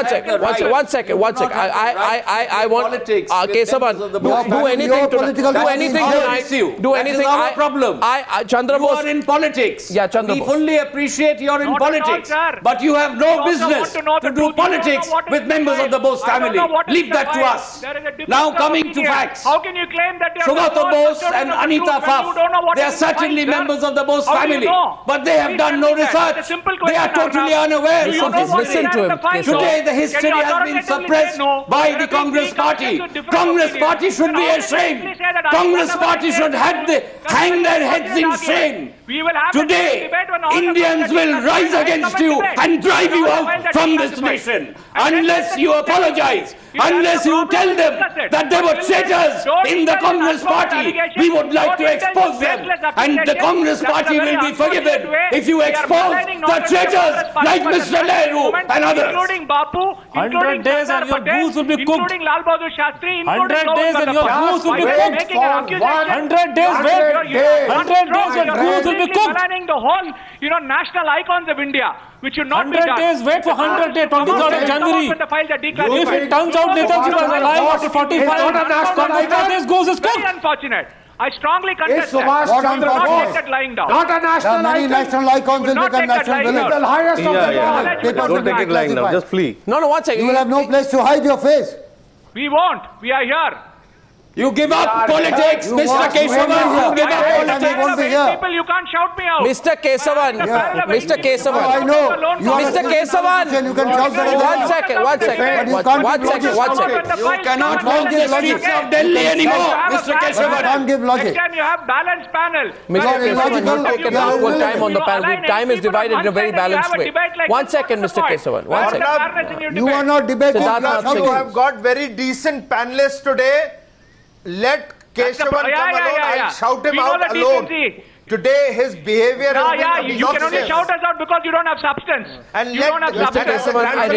want Kesavan. Do anything tonight. Do anything. That is our problem. Chandra Bose. You are in politics. Yeah, Chandra We Bose. fully appreciate you're in politics, but you have no business to do politics with members of the Bose family. Leave that to us. Now coming to facts. How can you claim that Sugata Bose and Anita Faf, they are certainly members of the Bose family, but they have done no research. They are totally unaware. Listen to him. Today the history has been suppressed by the Congress party. Congress party should be ashamed. Congress party should hang their heads in shame. Today, Indians will rise against you and drive you out from this nation. Unless you apologize, unless you tell them that they were traitors in the Congress party, we would like to expose them. And the Congress party will be forgiven if you expose the traitors like Mr. Nehru and others. Including Bapu, 100 days and your goose will be cooked. Including Lal Bahadur Shastri, 100 days and your goose will be cooked. 100 days, wait. 100 days your goose will be cooked. Planning the whole, national icons of India, which should not be done. 100 days, wait for 100 days, 23rd of January. If it turns out Netaji was alive after 45, 100 days goes is cooked. Very unfortunate. I strongly contest that. Subhash Chandra Not Bose. take that lying down. Not a national Many icon. national icons will Not become take that national lying villains. down. The highest of the law. Papers will Don't take be it lying down, declassified. just flee. No, one second. You will have no place to hide your face. We won't. We are here. You give up politics, You Mr. won't- Kesavan. you You give up won't- politics. you won't be here. People, you can't shout me out. Mr. Kesavan, Mr. Kesavan. I know. You are Mr. a Kesavan, You can shout that you one want. second. But you can't One give second. logic. You cannot You can't run give the logic. streets of Delhi anymore, Mr. You Kesavan. can't give logic. Next time you have balanced panel. Mr. You're Kesavan, illogical. you've taken You're equal time on the You panel. align Time is people on divided in a one very side and you balanced have a way. debate like One this. second, What's the Mr. point? Kesavan. What's One the second. fairness in your You debate? are not debating. Siddharth, You are Singh. You have got very decent panelists today. Let Kesavan come alone. I'll shout him We know out the alone. decency. Today his behavior has been You can only obnoxious. shout us out because you don't have substance. And You let don't have Mr. substance. Kesavan, I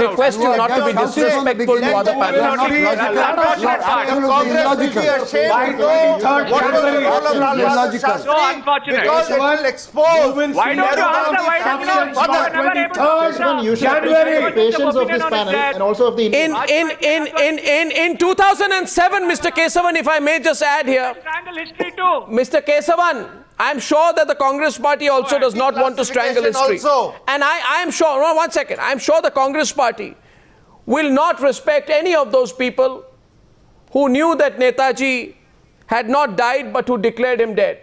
request you not to be disrespectful to other panelists. You are absolutely illogical. By 23rd January, all of Illogical. So unfortunate. because it will expose. Why don't you answer? Why don't you know? You are never able to answer. You should appreciate the patience of this panel and also of the In 2007, Mr. Kesavan, if I may just add here, Strangle history too. Mr. Kesavan, I'm sure that the Congress party also does not want to strangle history. And I am sure, no, 1 second, I'm sure the Congress party will not respect any of those people who knew that Netaji had not died but who declared him dead.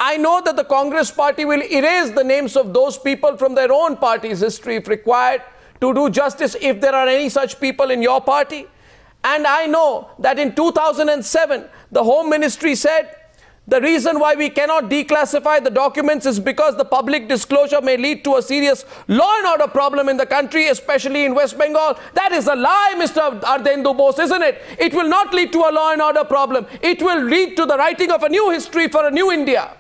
I know that the Congress party will erase the names of those people from their own party's history if required to do justice if there are any such people in your party. And I know that in 2007, the Home Ministry said the reason why we cannot declassify the documents is because the public disclosure may lead to a serious law and order problem in the country, especially in West Bengal. That is a lie, Mr. Ardhendu Bose, isn't it? It will not lead to a law and order problem. It will lead to the writing of a new history for a new India.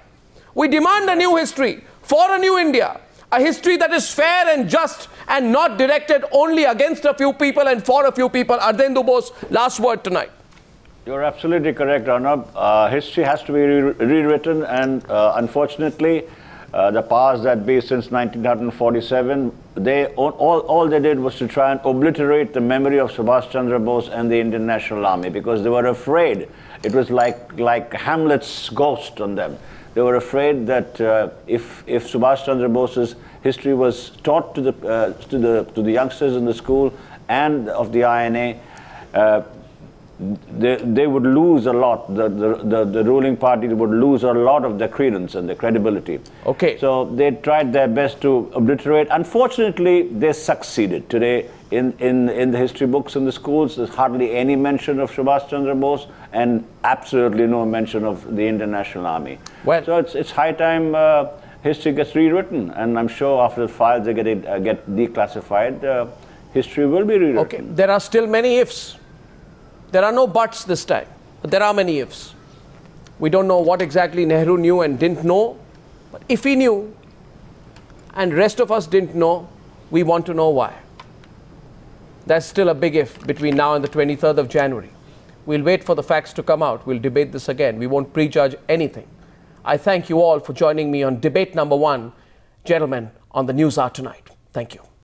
We demand a new history for a new India. A history that is fair and just and not directed only against a few people and for a few people. Ardhendu Bose, last word tonight. You're absolutely correct, Arnab. History has to be rewritten, and unfortunately, the powers that be since 1947, all they did was to try and obliterate the memory of Subhash Chandra Bose and the Indian National Army because they were afraid. It was like Hamlet's ghost on them. They were afraid that if Subhash Chandra Bose's history was taught to the youngsters in the school and of the INA, they would lose a lot. The ruling party would lose a lot of their credence and their credibility. Okay. So they tried their best to obliterate. Unfortunately, they succeeded. Today, in the history books in the schools, there's hardly any mention of Subhash Chandra Bose and absolutely no mention of the Indian National Army. Well, so it's high time history gets rewritten, and I'm sure after the files they get declassified, history will be rewritten. Okay, there are still many ifs. There are no buts this time, but there are many ifs. We don't know what exactly Nehru knew and didn't know, but if he knew and rest of us didn't know, we want to know why. That's still a big if between now and the 23rd of January. We'll wait for the facts to come out. We'll debate this again. We won't prejudge anything. I thank you all for joining me on debate number 1, gentlemen, on the News Hour tonight. Thank you.